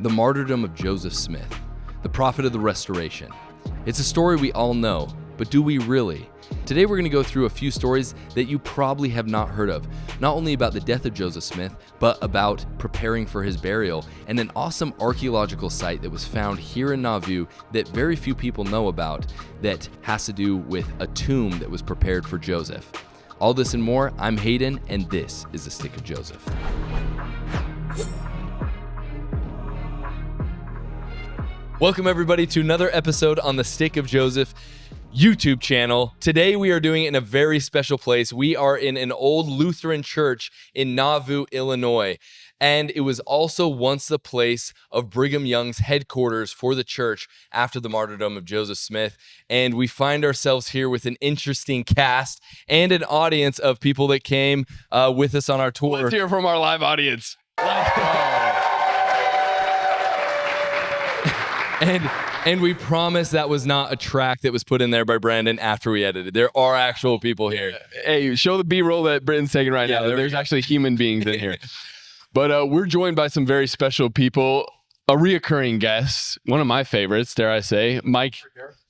The martyrdom of Joseph Smith, the prophet of the Restoration. It's a story we all know, but do we really? Today we're going to go through a few stories that you probably have not heard of, not only about the death of Joseph Smith, but about preparing for his burial and an awesome archaeological site that was found here in Nauvoo that very few people know about that has to do with a tomb that was prepared for Joseph. All this and more, I'm Hayden, and this is The Stick of Joseph. Welcome everybody to another episode on the Stick of Joseph YouTube channel. Today we are doing it in a very special place. We are in an old Lutheran church in Nauvoo, Illinois. And it was also once the place of Brigham Young's headquarters for the church after the martyrdom of Joseph Smith. And we find ourselves here with an interesting cast and an audience of people that came with us on our tour. Let's hear from our live audience. And we promise that was not a track that was put in there by Brandon after we edited. There are actual people here. Hey, show the B-roll that Britton's taking right now. There's actually human beings in here. But we're joined by some very special people. A reoccurring guest, one of my favorites, dare I say, Mike.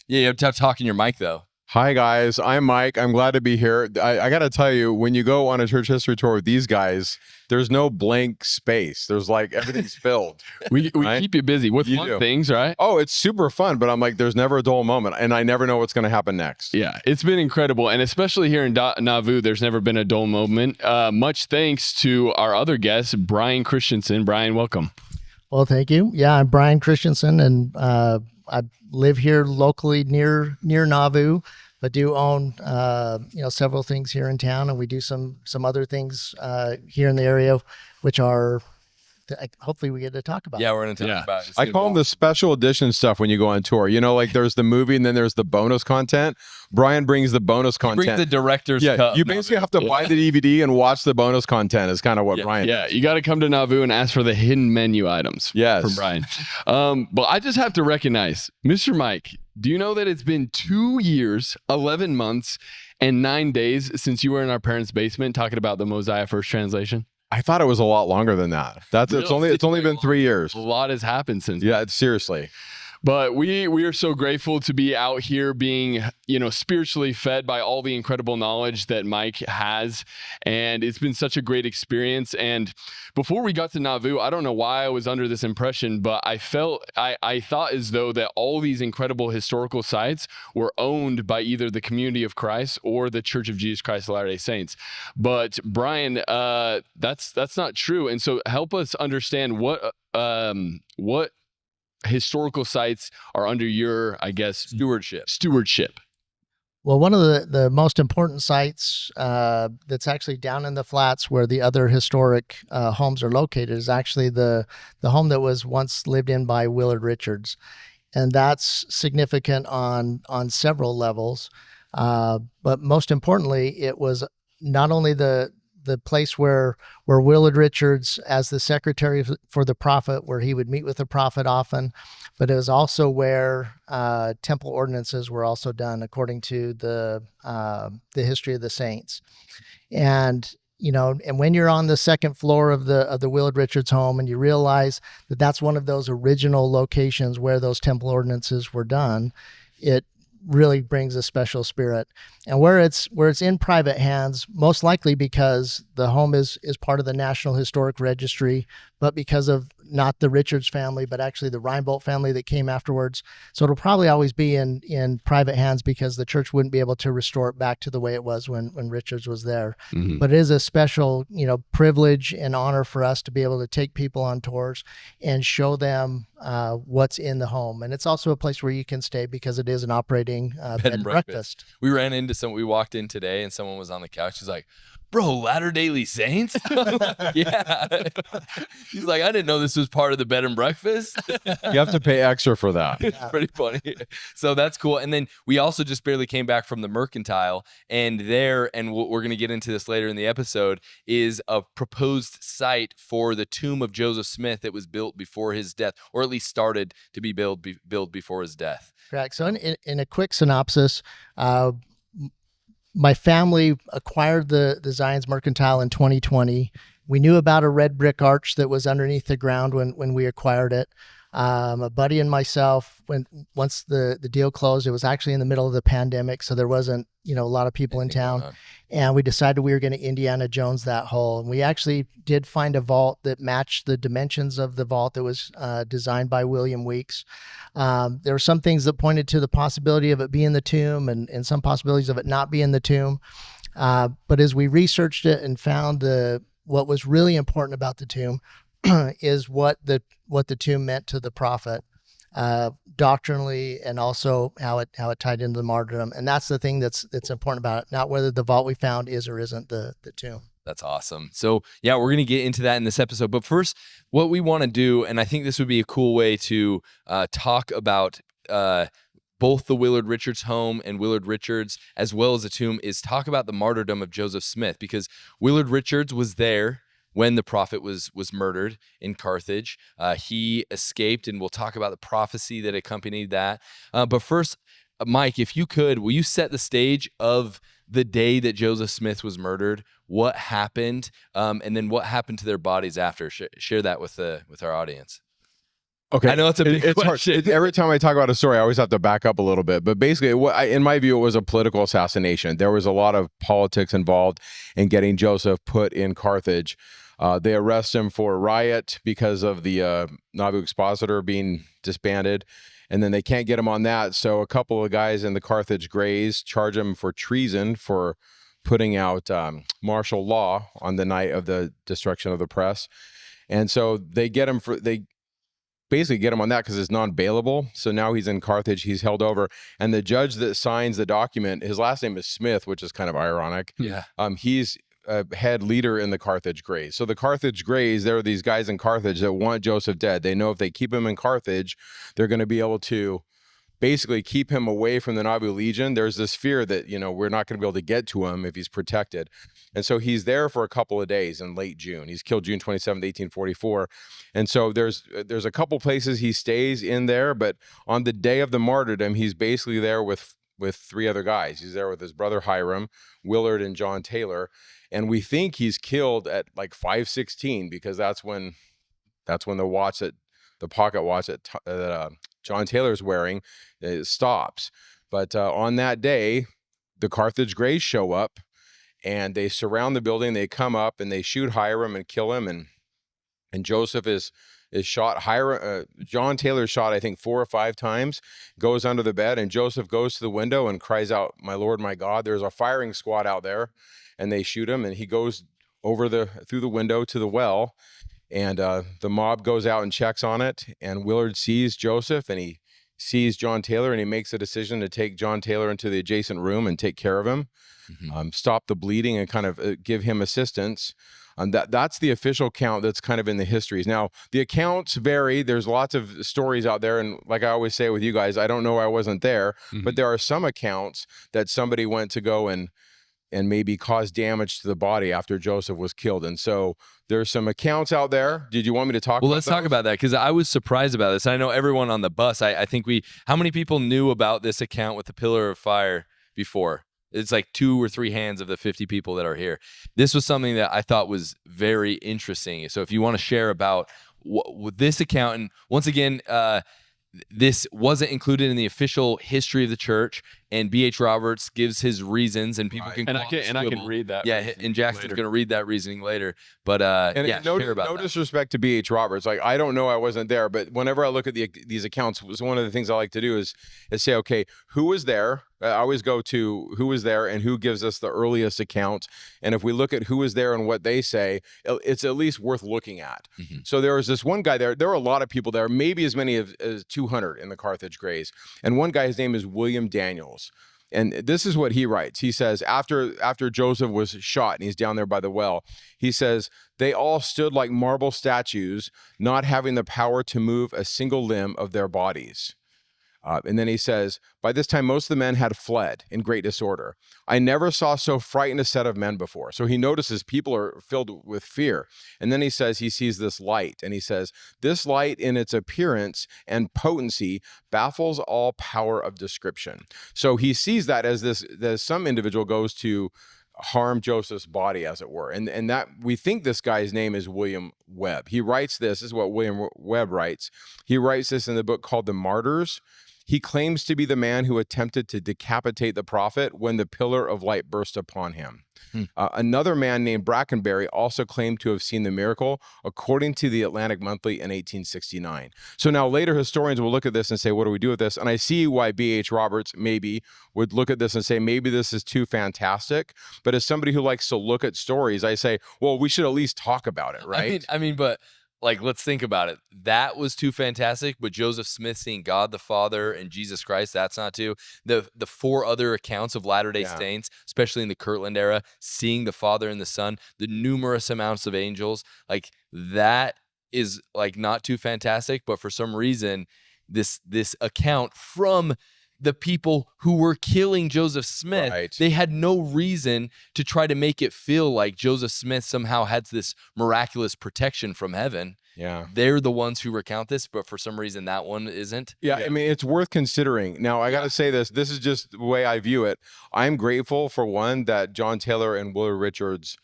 Yeah, you have to talk in your mic, though. Hi, guys. I'm Mike. I'm glad to be here. I got to tell you, when you go on a church history tour with these guys, there's no blank space. There's like everything's filled. We right? keep you busy with fun things, right? Oh, it's super fun, but I'm like, there's never a dull moment, and I never know what's going to happen next. Yeah, it's been incredible, and especially here in Nauvoo, there's never been a dull moment. Much thanks to our other guest, Brian Christensen. Brian, welcome. Well, thank you. Yeah, I'm Brian Christensen, and I live here locally near Nauvoo, but do own several things here in town, and we do some other things here in the area, which are hopefully we get to talk about. Yeah, we're going to talk about it. I call them the special edition stuff when you go on tour. You know, like there's the movie and then there's the bonus content. Brian brings the bonus content. Brings the director's cut. You basically have to buy the DVD and watch the bonus content is kind of what Brian does. You got to come to Nauvoo and ask for the hidden menu items from Brian. But I just have to recognize, Mr. Mike, do you know that it's been 2 years, 11 months, and 9 days since you were in our parents' basement talking about the Mosiah First Translation? I thought it was a lot longer than that. It's only been 3 years. A lot has happened since. Yeah, seriously. But we are so grateful to be out here being, spiritually fed by all the incredible knowledge that Mike has. And it's been such a great experience. And before we got to Nauvoo, I don't know why I was under this impression, but I thought as though that all these incredible historical sites were owned by either the Community of Christ or the Church of Jesus Christ of Latter-day Saints. But Brian, that's not true. And so help us understand what historical sites are under your, I guess, stewardship. Well, one of the most important sites that's actually down in the flats where the other historic homes are located is actually the home that was once lived in by Willard Richards. And that's significant on several levels. But most importantly, it was not only the place where Willard Richards, as the secretary for the prophet, where he would meet with the prophet often, but it was also where temple ordinances were also done according to the history of the saints. And and when you're on the second floor of the Willard Richards home and you realize that that's one of those original locations where those temple ordinances were done, it really brings a special spirit. And where it's in private hands, most likely because the home is part of the National Historic Registry, but because of not the Richards family, but actually the Reinbold family that came afterwards. So it'll probably always be in private hands because the church wouldn't be able to restore it back to the way it was when Richards was there. Mm-hmm. But it is a special, privilege and honor for us to be able to take people on tours and show them what's in the home. And it's also a place where you can stay because it is an operating bed and breakfast. We ran into we walked in today and someone was on the couch. He's like, "Bro, Latter-day Saints?" Yeah. He's like, "I didn't know this was part of the bed and breakfast." You have to pay extra for that. It's pretty funny. So that's cool. And then we also just barely came back from the Mercantile, and we're going to get into this later in the episode, is a proposed site for the tomb of Joseph Smith that was built before his death, or at least started to be built before his death. Correct. So in a quick synopsis, my family acquired the Zion's Mercantile in 2020. We knew about a red brick arch that was underneath the ground when we acquired it. A buddy and myself, once the deal closed, it was actually in the middle of the pandemic, so there wasn't a lot of people in town, and we decided we were going to Indiana Jones that hole. And we actually did find a vault that matched the dimensions of the vault that was designed by William Weeks. There were some things that pointed to the possibility of it being the tomb, and some possibilities of it not being the tomb. But as we researched it and found what was really important about the tomb is what the tomb meant to the prophet, doctrinally, and also how it tied into the martyrdom. And that's the thing that's important about it, not whether the vault we found is or isn't the tomb. That's awesome. So yeah, we're going to get into that in this episode. But first, what we want to do, and I think this would be a cool way to talk about both the Willard Richards home and Willard Richards, as well as the tomb, is talk about the martyrdom of Joseph Smith, because Willard Richards was there when the prophet was murdered in Carthage. He escaped, and we'll talk about the prophecy that accompanied that. But first, Mike, if you could, will you set the stage of the day that Joseph Smith was murdered? What happened, and then what happened to their bodies after? Share that with our audience. Okay, I know it's a big question. Hard. Every time I talk about a story, I always have to back up a little bit. But basically, in my view, it was a political assassination. There was a lot of politics involved in getting Joseph put in Carthage. They arrest him for riot because of the Nauvoo Expositor being disbanded, and then they can't get him on that. So a couple of guys in the Carthage Greys charge him for treason for putting out martial law on the night of the destruction of the press. And so they basically get him on that because it's non-bailable. So now he's in Carthage, he's held over. And the judge that signs the document, his last name is Smith, which is kind of ironic. Yeah. He's a head leader in the Carthage Greys. So the Carthage Greys, there are these guys in Carthage that want Joseph dead. They know if they keep him in Carthage, they're going to be able to basically keep him away from the Nauvoo Legion. There's this fear that, we're not going to be able to get to him if he's protected. And so he's there for a couple of days in late June. He's killed June 27th, 1844. And so there's a couple places he stays in there, but on the day of the martyrdom, he's basically there with three other guys. He's there with his brother Hiram, Willard, and John Taylor. And we think he's killed at like 5:16 because that's when the pocket watch that John Taylor's wearing stops. But on that day, the Carthage Greys show up and they surround the building. They come up and they shoot Hiram and kill him. And Joseph is shot. John Taylor shot, I think, 4 or 5 times, goes under the bed, and Joseph goes to the window and cries out, "My Lord, my God." There's a firing squad out there, and they shoot him, and he goes through the window to the well, and the mob goes out and checks on it, and Willard sees Joseph, and he sees John Taylor, and he makes a decision to take John Taylor into the adjacent room and take care of him, stop the bleeding, and kind of give him assistance. That's the official count that's kind of in the histories. Now, the accounts vary. There's lots of stories out there. And like I always say with you guys, I don't know, I wasn't there. But there are some accounts that somebody went to go and maybe cause damage to the body after Joseph was killed. And so there's some accounts out there. Did you want me to talk about let's talk about that, because I was surprised about this. I know everyone on the bus, I think how many people knew about this account with the pillar of fire before? It's like 2 or 3 hands of the 50 people that are here. This was something that I thought was very interesting. So if you want to share about this account, and once again, this wasn't included in the official history of the church, and B.H. Roberts gives his reasons, and people can I can read that. Yeah, and Jackson's going to read that reasoning later. But no disrespect to B.H. Roberts. Like, I don't know, I wasn't there, but whenever I look at these accounts, one of the things I like to do is say, okay, who was there? I always go to who was there and who gives us the earliest account. And if we look at who was there and what they say, it's at least worth looking at. So there was this one guy there. There were a lot of people there, maybe as many as 200 in the Carthage Greys. And one guy, his name is William Daniels. And this is what he writes. He says, after Joseph was shot and he's down there by the well, he says, "They all stood like marble statues, not having the power to move a single limb of their bodies." And then he says, "By this time, most of the men had fled in great disorder. I never saw so frightened a set of men before." So he notices people are filled with fear. And then he says he sees this light. And he says, "This light in its appearance and potency baffles all power of description." So he sees that as some individual goes to harm Joseph's body, as it were. And that we think this guy's name is William Webb. He writes this is what William Webb writes. He writes this in the book called The Martyrs. He claims to be the man who attempted to decapitate the prophet when the pillar of light burst upon him. Another man named Brackenbury also claimed to have seen the miracle, according to the Atlantic Monthly in 1869. So now later historians will look at this and say, what do we do with this? And I see why B.H. Roberts maybe would look at this and say, maybe this is too fantastic. But as somebody who likes to look at stories, I say, well, we should at least talk about it, right? I mean, but like, let's think about it. That was too fantastic, but Joseph Smith seeing God the Father and Jesus Christ, that's not too. The 4 other accounts of Latter-day Saints, especially in the Kirtland era, seeing the Father and the Son, the numerous amounts of angels, like that is like not too fantastic, but for some reason, this account from the people who were killing Joseph Smith, they had no reason to try to make it feel like Joseph Smith somehow had this miraculous protection from heaven. Yeah. They're the ones who recount this, but for some reason that one isn't. Yeah, I mean, it's worth considering. Now, I got to say this. This is just the way I view it. I'm grateful, for one, that John Taylor and Willard Richards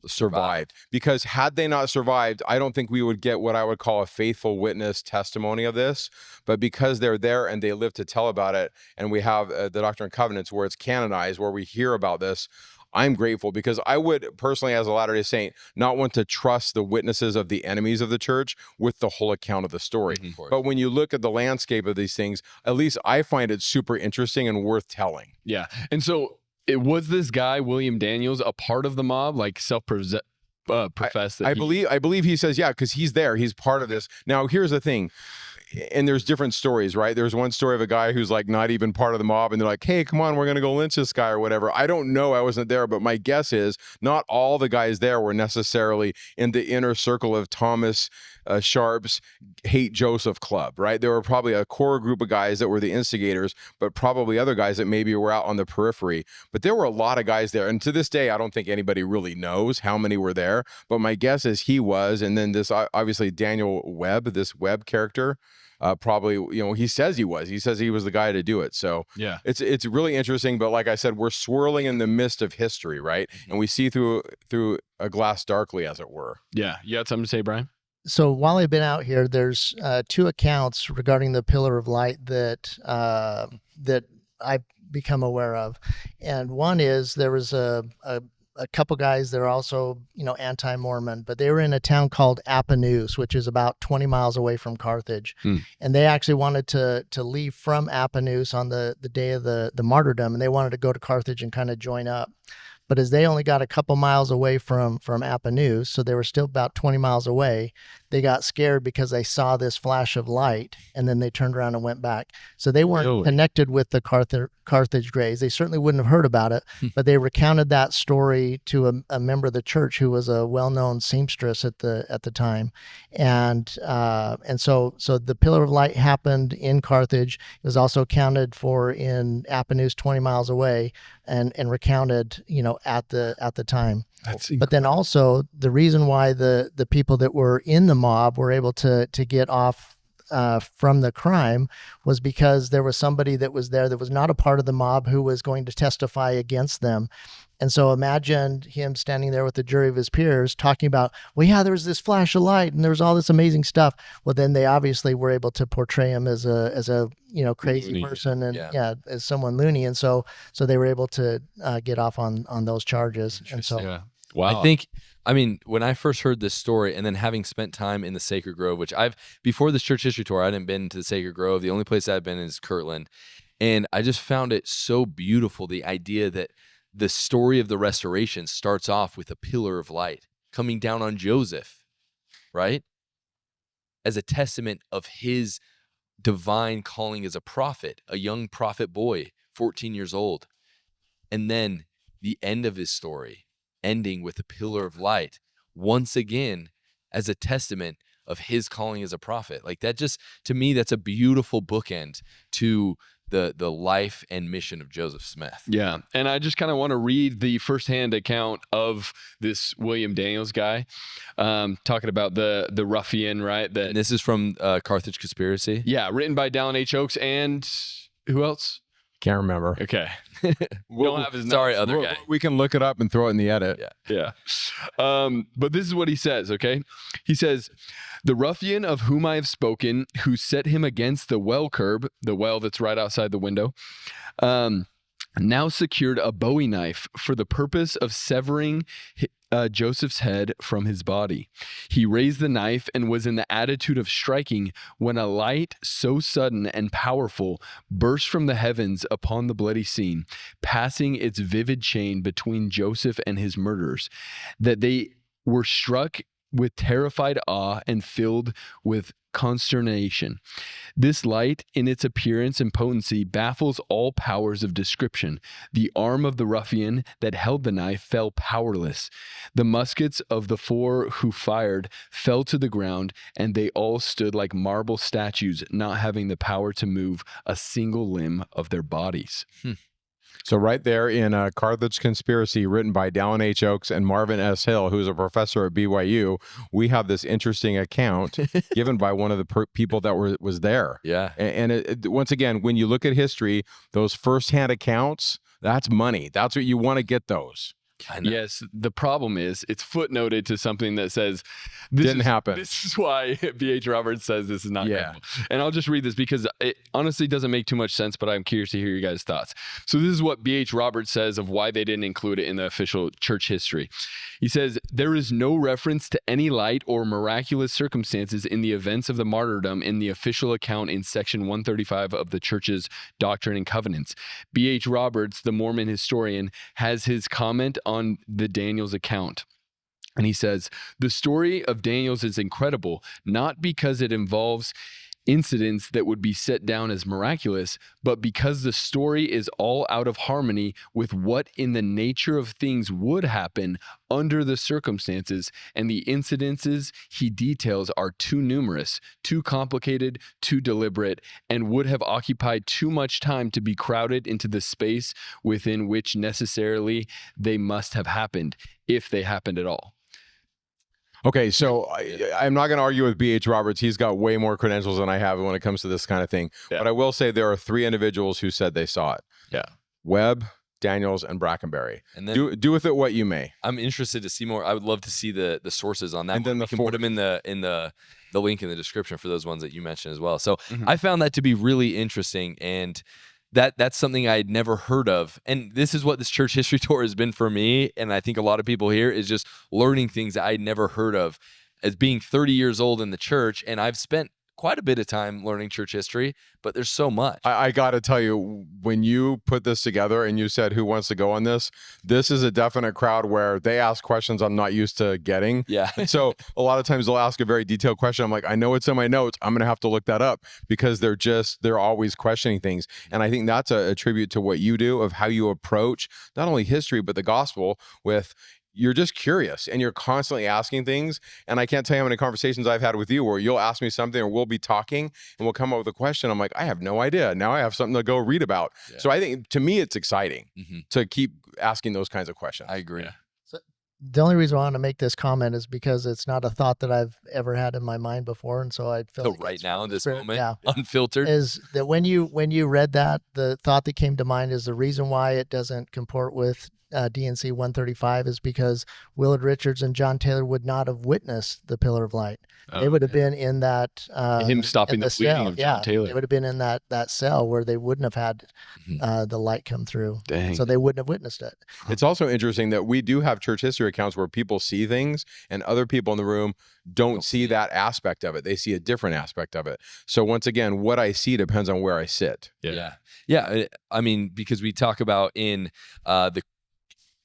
survived, because had they not survived, I don't think we would get what I would call a faithful witness testimony of this. But because they're there and they live to tell about it, and we have the Doctrine and Covenants where it's canonized, where we hear about this, I'm grateful, because I would personally, as a Latter-day Saint, not want to trust the witnesses of the enemies of the church with the whole account of the story. But when you look at the landscape of these things, at least I find it super interesting and worth telling. Yeah. And so was this guy, William Daniels, a part of the mob, like self-professed? I believe he says, yeah, because he's there. He's part of this. Now, here's the thing. And there's different stories, right? There's one story of a guy who's like not even part of the mob, and they're like, hey, come on, we're going to go lynch this guy or whatever. I don't know. I wasn't there, but my guess is not all the guys there were necessarily in the inner circle of Thomas Sharp's Hate Joseph Club, right? There were probably a core group of guys that were the instigators, but probably other guys that maybe were out on the periphery. But there were a lot of guys there. And to this day, I don't think anybody really knows how many were there. But my guess is he was. And then this, obviously, Daniel Webb, this Webb character, probably, you know, he says he was. He says he was the guy to do it. So yeah, it's really interesting. But like I said, we're swirling in the mist of history, right? And we see through a glass darkly, as it were. Yeah. You had something to say, Brian? So while I've been out here, there's 2 accounts regarding the pillar of light that I've become aware of. And one is there was a couple guys that are also, you know, anti-Mormon, but they were in a town called Appanus, which is about 20 miles away from Carthage. And they actually wanted to leave from Appanus on the day of the martyrdom, and they wanted to go to Carthage and kind of join up. But as they only got a couple miles away from Appanus, so they were still about 20 miles away, they got scared because they saw this flash of light, and then they turned around and went back. So they weren't connected with the Carthage Grays. They certainly wouldn't have heard about it, but they recounted that story to a member of the church who was a well-known seamstress at the time. And so the pillar of light happened in Carthage. It was also counted for in Appanus 20 miles away, and recounted, you know, at the time. But then also the reason why the people that were in the mob were able to get off from the crime was because there was somebody that was there that was not a part of the mob who was going to testify against them. And so imagine him standing there with the jury of his peers talking about, well, yeah, there was this flash of light and there was all this amazing stuff. Well, then they obviously were able to portray him as a you know, crazy loony person, and as someone loony. And so they were able to get off on those charges. And so, wow. I mean, when I first heard this story, and then having spent time in the Sacred Grove, which before this church history tour, I hadn't been to the Sacred Grove. The only place I'd been is Kirtland. And I just found it so beautiful, the idea that the story of the restoration starts off with a pillar of light coming down on Joseph, right? As a testament of his divine calling as a prophet, a young prophet boy, 14 years old. And then the end of his story, ending with a pillar of light, once again, as a testament of his calling as a prophet. Like that, just, to me, that's a beautiful bookend to the life and mission of Joseph Smith. Yeah. And I just kind of want to read the firsthand account of this William Daniels guy, talking about the ruffian, right? And this is from Carthage Conspiracy. Yeah. Written by Dallin H. Oakes and who else? Can't remember. Okay. We'll- Don't have his Sorry, notes. other guy. We can look it up and throw it in the edit. Yeah. Yeah. But this is what he says, okay? He says, the ruffian of whom I have spoken, who set him against the well curb, the well that's right outside the window, now secured a bowie knife for the purpose of severing Joseph's head from his body. He raised the knife and was in the attitude of striking when a light so sudden and powerful burst from the heavens upon the bloody scene, passing its vivid chain between Joseph and his murderers, that they were struck with terrified awe and filled with consternation. This light, in its appearance and potency, baffles all powers of description. The arm of the ruffian that held the knife fell powerless. The muskets of the four who fired fell to the ground, and they all stood like marble statues, not having the power to move a single limb of their bodies. So right there in Carthage Conspiracy, written by Dallin H. Oakes and Marvin S. Hill, who's a professor at BYU, we have this interesting account given by one of the people that was there. Yeah. And once again, when you look at history, those firsthand accounts, that's money. That's what you want to get those. I know. Yes, the problem is it's footnoted to something that says Didn't happen. This is why B.H. Roberts says this is not credible. And I'll just read this because it honestly doesn't make too much sense, but I'm curious to hear your guys' thoughts. So this is what B.H. Roberts says of why they didn't include it in the official church history. He says, there is no reference to any light or miraculous circumstances in the events of the martyrdom in the official account in section 135 of the church's Doctrine and Covenants. B.H. Roberts, the Mormon historian, has his comment on the Daniel's account. And he says, the story of Daniel's is incredible, not because it involves incidents that would be set down as miraculous, but because the story is all out of harmony with what in the nature of things would happen under the circumstances, and the incidences he details are too numerous, too complicated, too deliberate, and would have occupied too much time to be crowded into the space within which necessarily they must have happened, if they happened at all. Okay, so I'm not going to argue with B.H. Roberts. He's got way more credentials than I have when it comes to this kind of thing. Yeah. But I will say there are 3 individuals who said they saw it. Yeah. Webb, Daniels, and Brackenberry. And then Do with it what you may. I'm interested to see more. I would love to see the sources on that. And then we the can put them in the link in the description for those ones that you mentioned as well. So Mhm. I found that to be really interesting, and that's something I had never heard of. And this is what this church history tour has been for me, and I think a lot of people here, is just learning things that I'd never heard of. As being 30 years old in the church, and I've spent quite a bit of time learning church history, but there's so much. I got to tell you, when you put this together and you said who wants to go on this is a definite crowd where they ask questions I'm not used to getting. Yeah. So a lot of times they'll ask a very detailed question. I'm like, I know it's in my notes. I'm going to have to look that up, because they're always questioning things. And I think that's a tribute to what you do, of how you approach not only history, but the gospel with, you're just curious and you're constantly asking things. And I can't tell you how many conversations I've had with you where you'll ask me something, or we'll be talking and we'll come up with a question. I'm like, I have no idea. Now I have something to go read about. Yeah. So I think, to me, it's exciting Mhm. to keep asking those kinds of questions. I agree. Yeah. The only reason I want to make this comment is because it's not a thought that I've ever had in my mind before, and so I feel So like right it's now from in the this Spirit. moment, yeah, unfiltered. is that when you read that, the thought that came to mind is the reason why it doesn't comport with DNC 135 is because Willard Richards and John Taylor would not have witnessed the pillar of light. They would have been in that Him stopping in the bleeding cell. of John Taylor. They would have been in that cell where they wouldn't have had the light come through. Dang. So they wouldn't have witnessed it. It's also interesting that we do have church history accounts where people see things and other people in the room don't see that aspect of it. They see a different aspect of it. So once again, what I see depends on where I sit. Yeah. I mean, because we talk about in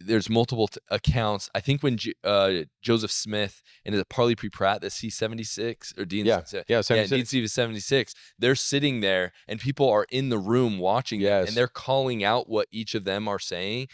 there's multiple accounts. I think when Joseph Smith and is it Parley P. Pratt, the C-76 or DNC, Yeah, 76. DNC 76, they're sitting there and people are in the room watching them, Yes. and they're calling out what each of them are seeing,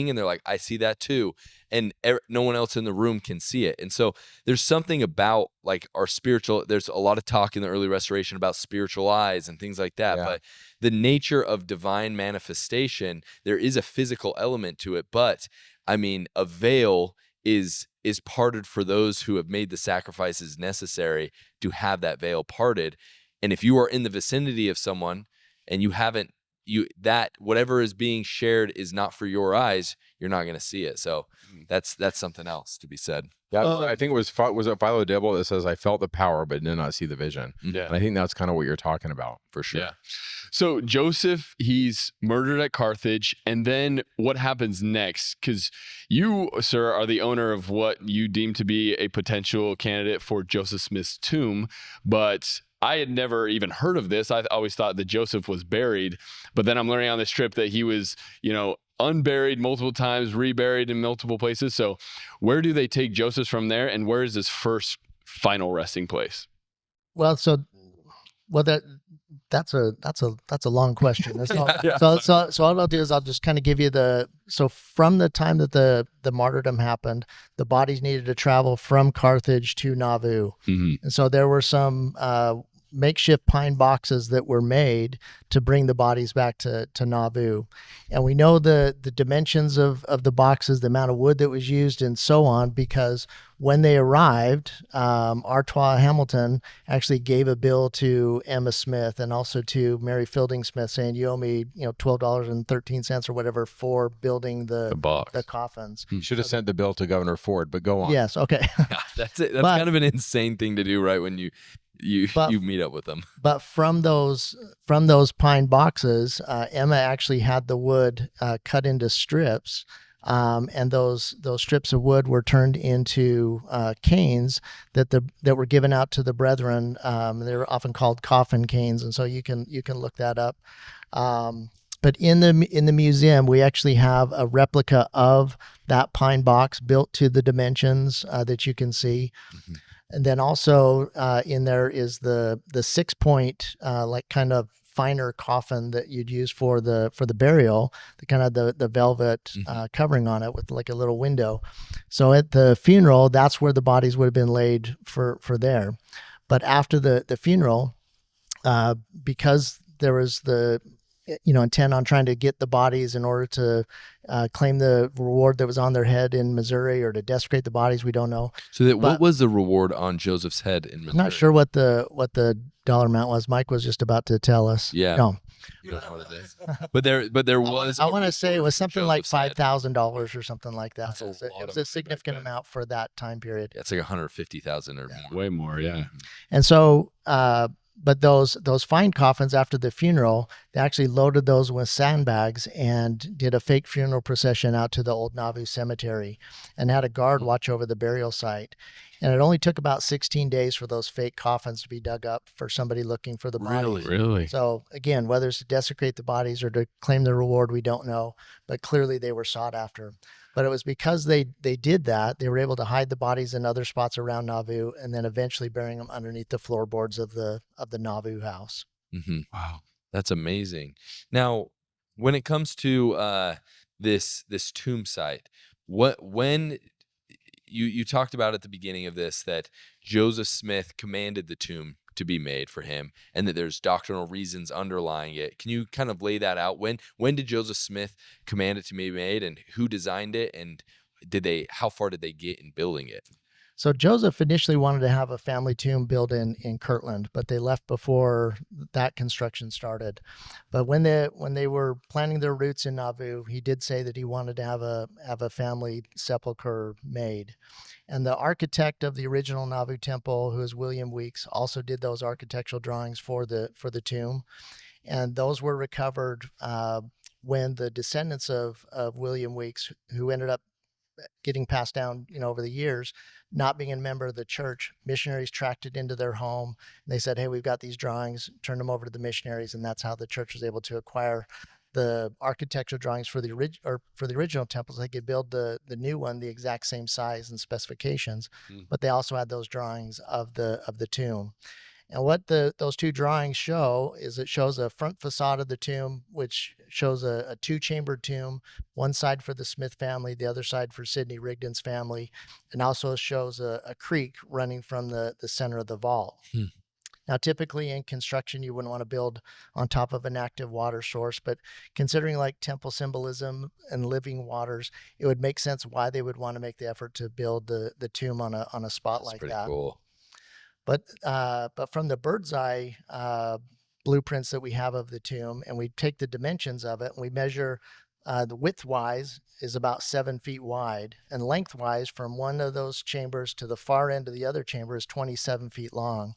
and they're like, I see that too. And no one else in the room can see it. And so there's something about like our spiritual, there's a lot of talk in the early restoration about spiritual eyes and things like that. Yeah. But the nature of divine manifestation, there is a physical element to it. But I mean, a veil is parted for those who have made the sacrifices necessary to have that veil parted. And if you are in the vicinity of someone and you haven't that whatever is being shared is not for your eyes, you're not going to see it. So that's something else to be said. Yeah, I think it was it Philo that says, "I felt the power, but did not see the vision." Yeah. And I think that's kind of what you're talking about, for sure. Yeah. So Joseph, he's murdered at Carthage. And then what happens next? Because you, sir, are the owner of what you deem to be a potential candidate for Joseph Smith's tomb. But I had never even heard of this. I always thought that Joseph was buried. But then I'm learning on this trip that he was, unburied multiple times, reburied in multiple places. So where do they take Joseph from there? And where is his first final resting place? Well, that's a long question. So what I'll do is I'll just kind of give you so from the time that the martyrdom happened, the bodies needed to travel from Carthage to Nauvoo. Mm-hmm. And so there were some makeshift pine boxes that were made to bring the bodies back to Nauvoo. And we know the dimensions of the boxes, the amount of wood that was used, and so on, because when they arrived, Artois Hamilton actually gave a bill to Emma Smith and also to Mary Fielding Smith saying, you owe me, $12.13 or whatever for building the coffins. You should have sent the bill to Governor Ford, but go on. Yes. Okay. Yeah, that's it. That's kind of an insane thing to do, right? When you meet up with them. But from those pine boxes, Emma actually had the wood cut into strips. And those strips of wood were turned into canes that were given out to the brethren. They were often called coffin canes, and so you can look that up. But in the museum, we actually have a replica of that pine box built to the dimensions that you can see. Mm-hmm. And then also in there is the 6-point like kind of finer coffin that you'd use for the burial, the velvet covering on it with like a little window. So at the funeral, that's where the bodies would have been laid for there. But after the funeral, because there was the intent on trying to get the bodies in order to claim the reward that was on their head in Missouri, or to desecrate the bodies, we don't know. So what was the reward on Joseph's head in Missouri? I'm not sure what the dollar amount was. Mike was just about to tell us. Yeah. No. You don't know what it is. But there was. I want to say it was something like $5,000 or something like that. It was a significant amount for that time period. Yeah, it's like $150,000 or more. Way more, yeah. And so, but those fine coffins after the funeral, they actually loaded those with sandbags and did a fake funeral procession out to the old Nauvoo cemetery, and had a guard watch over the burial site. And it only took about 16 days for those fake coffins to be dug up for somebody looking for the bodies. Really? So again, whether it's to desecrate the bodies or to claim the reward, we don't know. But clearly they were sought after. But it was because they did that, they were able to hide the bodies in other spots around Nauvoo, and then eventually burying them underneath the floorboards of the Nauvoo house. Mm-hmm. Wow, that's amazing. Now, when it comes to this tomb site, when you talked about at the beginning of this that Joseph Smith commanded the tomb to be made for him, and that there's doctrinal reasons underlying it. Can you kind of lay that out? When did Joseph Smith command it to be made, and who designed it, and how far did they get in building it? So Joseph initially wanted to have a family tomb built in Kirtland, but they left before that construction started. But when they were planning their roots in Nauvoo, he did say that he wanted to have a family sepulcher made. And the architect of the original Nauvoo temple, who is William Weeks, also did those architectural drawings for the tomb. And those were recovered when the descendants of William Weeks, who ended up getting passed down, over the years, not being a member of the church, missionaries tracked it into their home. And they said, hey, we've got these drawings, turn them over to the missionaries. And that's how the church was able to acquire the architectural drawings for the original temples. They could build the new one the exact same size and specifications, but they also had those drawings of the tomb. And what those two drawings show is it shows a front facade of the tomb, which shows a 2-chambered tomb, one side for the Smith family, the other side for Sidney Rigdon's family, and also shows a creek running from the center of the vault. Now, typically in construction, you wouldn't want to build on top of an active water source, but considering like temple symbolism and living waters, it would make sense why they would want to make the effort to build the tomb on a spot like that. That's pretty cool. But from the bird's eye blueprints that we have of the tomb, and we take the dimensions of it, and we measure the width-wise is about 7 feet wide, and lengthwise from one of those chambers to the far end of the other chamber is 27 feet long.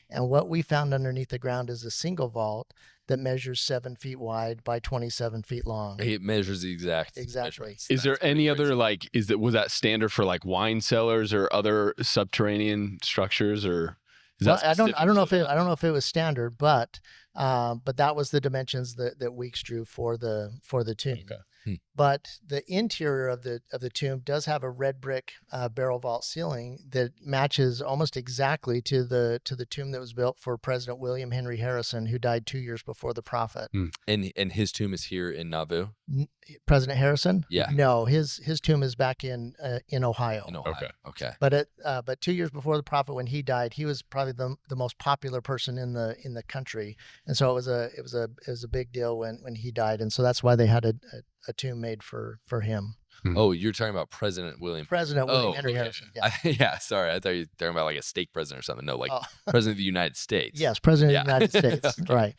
And what we found underneath the ground is a single vault that measures 7 feet wide by 27 feet long. It measures the exact Exactly. measurements. Is there That's pretty any crazy. other was that standard for like wine cellars or other subterranean structures, or is Well, that I don't know if specific I don't know if it was standard, but that was the dimensions that Weeks drew for the tomb. Okay. But the interior of the tomb does have a red brick barrel vault ceiling that matches almost exactly to the tomb that was built for President William Henry Harrison, who died 2 years before the prophet. And his tomb is here in Nauvoo? President Harrison? Yeah. No, his tomb is back in Ohio. In Ohio. Okay. Okay. But 2 years before the prophet, when he died, he was probably the most popular person in the country, and so it was a big deal when he died, and so that's why they had a tomb made for him. Oh, you're talking about President William. President William Oh, Henry okay. Harrison. Yeah. Yeah, sorry. I thought you were talking about like a state president or something. No, like Oh. President of the United States. Yes, President Yeah. of the United States. Okay. Right.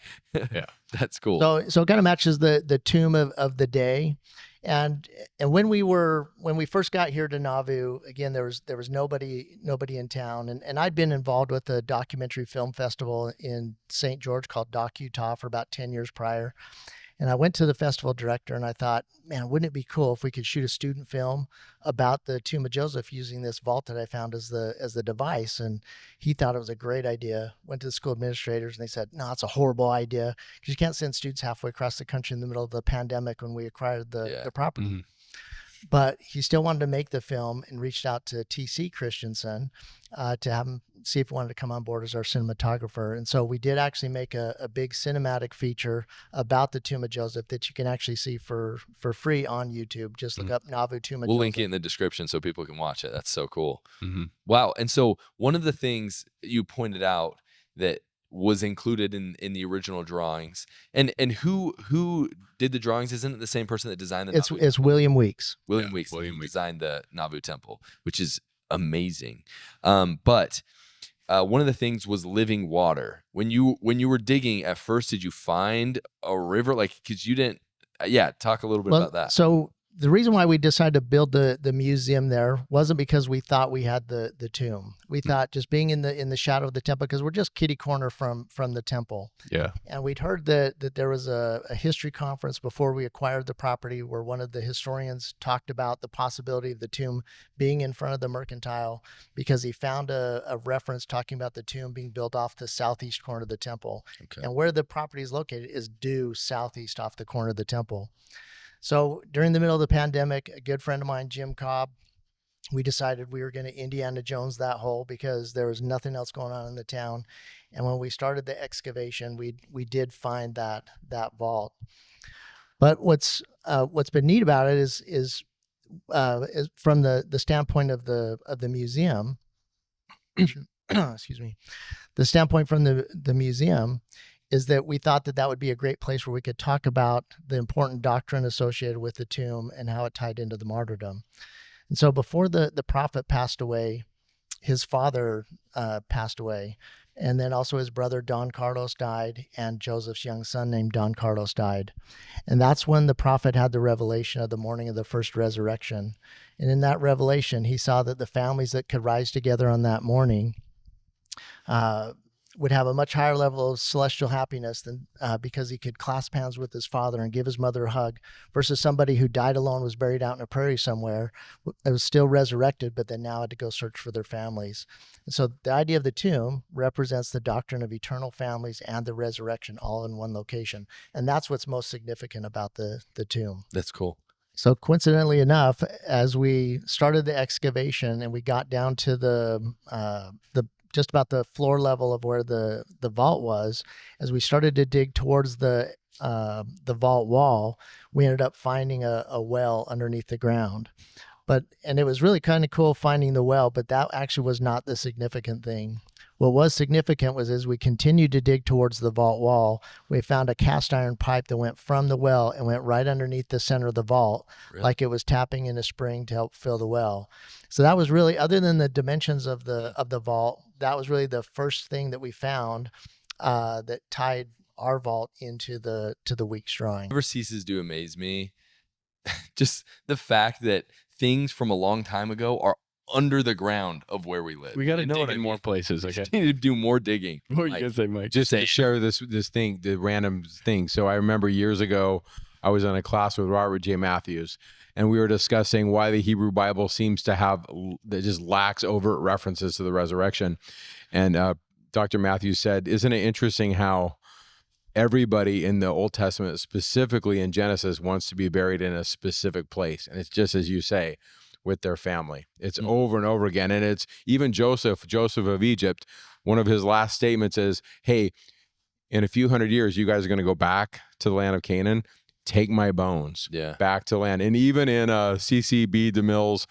Yeah. That's cool. So it kind of matches the tomb of the day. And when we first got here to Nauvoo, again, there was nobody in town, and I'd been involved with a documentary film festival in St. George called Doc Utah for about 10 years prior. And I went to the festival director and I thought, man, wouldn't it be cool if we could shoot a student film about the tomb of Joseph using this vault that I found as the device? And he thought it was a great idea. Went to the school administrators and they said, no, it's a horrible idea because you can't send students halfway across the country in the middle of the pandemic when we acquired the property. Mm-hmm. But he still wanted to make the film and reached out to TC Christensen to have him see if he wanted to come on board as our cinematographer. And so we did actually make a big cinematic feature about the tomb of Joseph that you can actually see for free on YouTube. Just look up Nauvoo Tomb of We'll Joseph. link it in the description so people can watch it. That's so cool. Mm-hmm. Wow. And so one of the things you pointed out that was included in the original drawings, and who did the drawings? Isn't it the same person that designed the Nauvoo It's William Weeks. William Yeah, Weeks William Weeks. designed the Nauvoo temple, which is amazing. But one of the things was living water. When you were digging at first, did you find a river? Like, because you didn't. Talk a little bit about that. So the reason why we decided to build the museum there wasn't because we thought we had the tomb. We thought just being in the shadow of the temple, because we're just kitty corner from the temple. Yeah. And we'd heard that there was a history conference before we acquired the property where one of the historians talked about the possibility of the tomb being in front of the mercantile because he found a reference talking about the tomb being built off the southeast corner of the temple. Okay. And where the property is located is due southeast off the corner of the temple. So during the middle of the pandemic, a good friend of mine, Jim Cobb, we decided we were going to Indiana Jones that hole because there was nothing else going on in the town. And when we started the excavation, we did find that vault. But what's been neat about it is from the standpoint of the museum. Excuse me. The standpoint from the museum is that we thought that would be a great place where we could talk about the important doctrine associated with the tomb and how it tied into the martyrdom. And so before the prophet passed away, his father passed away, and then also his brother Don Carlos died, and Joseph's young son named Don Carlos died. And that's when the prophet had the revelation of the morning of the first resurrection. And in that revelation, he saw that the families that could rise together on that morning would have a much higher level of celestial happiness than because he could clasp hands with his father and give his mother a hug, versus somebody who died alone, was buried out in a prairie somewhere, that was still resurrected, but then now had to go search for their families. And so the idea of the tomb represents the doctrine of eternal families and the resurrection all in one location. And that's what's most significant about the tomb. That's cool. So coincidentally enough, as we started the excavation and we got down to the just about the floor level of where the vault was, as we started to dig towards the vault wall, we ended up finding a well underneath the ground. And it was really kind of cool finding the well, but that actually was not the significant thing. What was significant was as we continued to dig towards the vault wall, we found a cast iron pipe that went from the well and went right underneath the center of the vault, Really? like it was tapping in a spring to help fill the well. So that was really, other than the dimensions of the vault, that was really the first thing that we found that tied our vault into the week's drawing. Never ceases to amaze me. Just the fact that things from a long time ago are under the ground of where we live. We got to know dig what I in mean? more places. Okay. We need to do more digging. What were you Like, gonna say, Mike? Just to share this thing, the random thing. So I remember years ago, I was in a class with Robert J. Matthews, and we were discussing why the Hebrew Bible seems to have that just lacks overt references to the resurrection. And Dr. Matthews said, "Isn't it interesting how everybody in the Old Testament, specifically in Genesis, wants to be buried in a specific place?" And it's just as you say, with their family. It's over and over again. And it's even Joseph of Egypt. One of his last statements is, "Hey, in a few hundred years, you guys are going to go back to the land of Canaan. Take my bones back to land." And even in C.C.B. DeMille's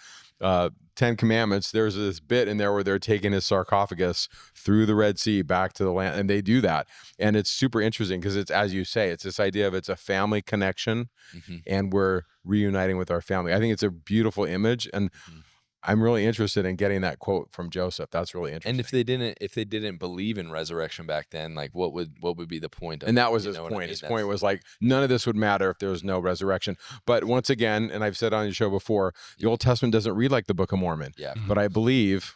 10 Commandments, there's this bit in there where they're taking his sarcophagus through the Red Sea back to the land, and they do that. And it's super interesting because it's, as you say, it's this idea of it's a family connection, and we're reuniting with our family. I think it's a beautiful image, and I'm really interested in getting that quote from Joseph. That's really interesting. And if they didn't believe in resurrection back then, like what would be the point of And that was it? his point. I mean? His point was like, none of this would matter if there was no resurrection. But once again, and I've said on your show before, the Old Testament doesn't read like the Book of Mormon. Yeah. But I believe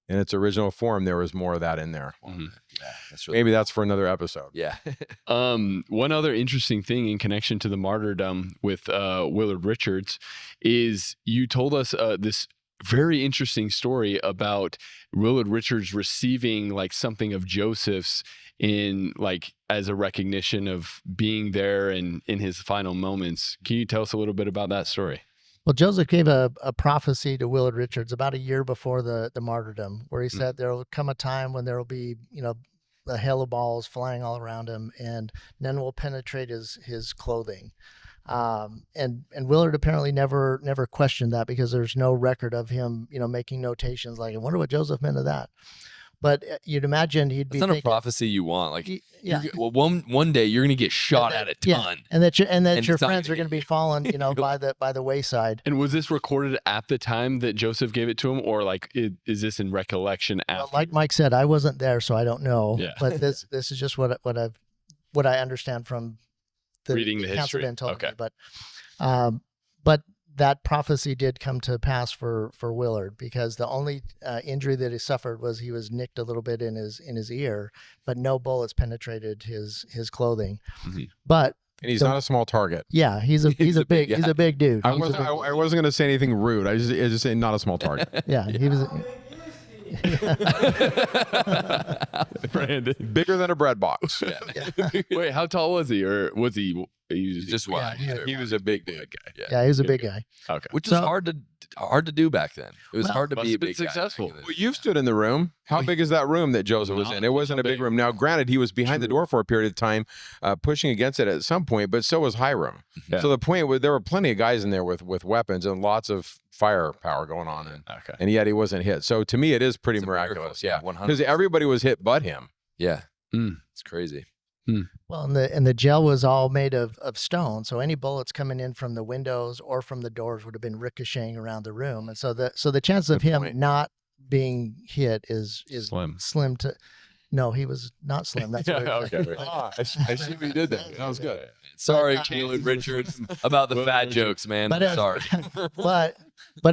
in its original form, there was more of that in there. Yeah, that's really Maybe that's for another episode. Yeah. One other interesting thing in connection to the martyrdom with Willard Richards is you told us this very interesting story about Willard Richards receiving like something of Joseph's in like as a recognition of being there and in his final moments. Can you tell us a little bit about that story? Well, Joseph gave a prophecy to Willard Richards about a year before the martyrdom, where he said there will come a time when there will be, a hail of balls flying all around him, and none will penetrate his clothing. And Willard apparently never questioned that, because there's no record of him, making notations like, I wonder what Joseph meant of that. But you'd imagine he'd be It's not thinking, a prophecy you want. Like, yeah. well, one day you're gonna get shot at a ton. And that your And your it's not friends gonna are going to be fallen, by the wayside. And was this recorded at the time that Joseph gave it to him, or like is this in recollection after? Well, like Mike said, I wasn't there, so I don't know. Yeah. But this is just what I understand from Reading the accounts that history. have been told Okay. me. But that prophecy did come to pass for Willard, because the only injury that he suffered was he was nicked a little bit in his ear, but no bullets penetrated his clothing. But And he's not a small target. yeah, he's a big dude. I wasn't going to say anything rude. I just say not a small target. Yeah, he was. Brandon. Bigger than a bread box. Wait, how tall was he, or was he? He was Just wide. He was a big guy. Yeah, he was a big guy. Okay. Which is hard to do back then. It was hard to must be a have been big guy back successful. in the day. Well, you've stood in the room. How big is that room that Joseph was in? It wasn't a big room. Now, granted, he was behind the door for a period of time, pushing against it at some point, but so was Hiram. Yeah. So the point was, there were plenty of guys in there with weapons and lots of firepower going on, and yet he wasn't hit. So to me, it is pretty It's a miraculous. miracle. Yeah, 100%. because everybody was hit but him. Yeah. Mm. It's crazy. Well, and the jail was all made of stone, so any bullets coming in from the windows or from the doors would have been ricocheting around the room, and so the chance of him not being hit is slim to. No, he was not slim. That's what Okay. I see what you did there. That was good. Sorry, Willard Richards, about the fat jokes, man. Sorry. but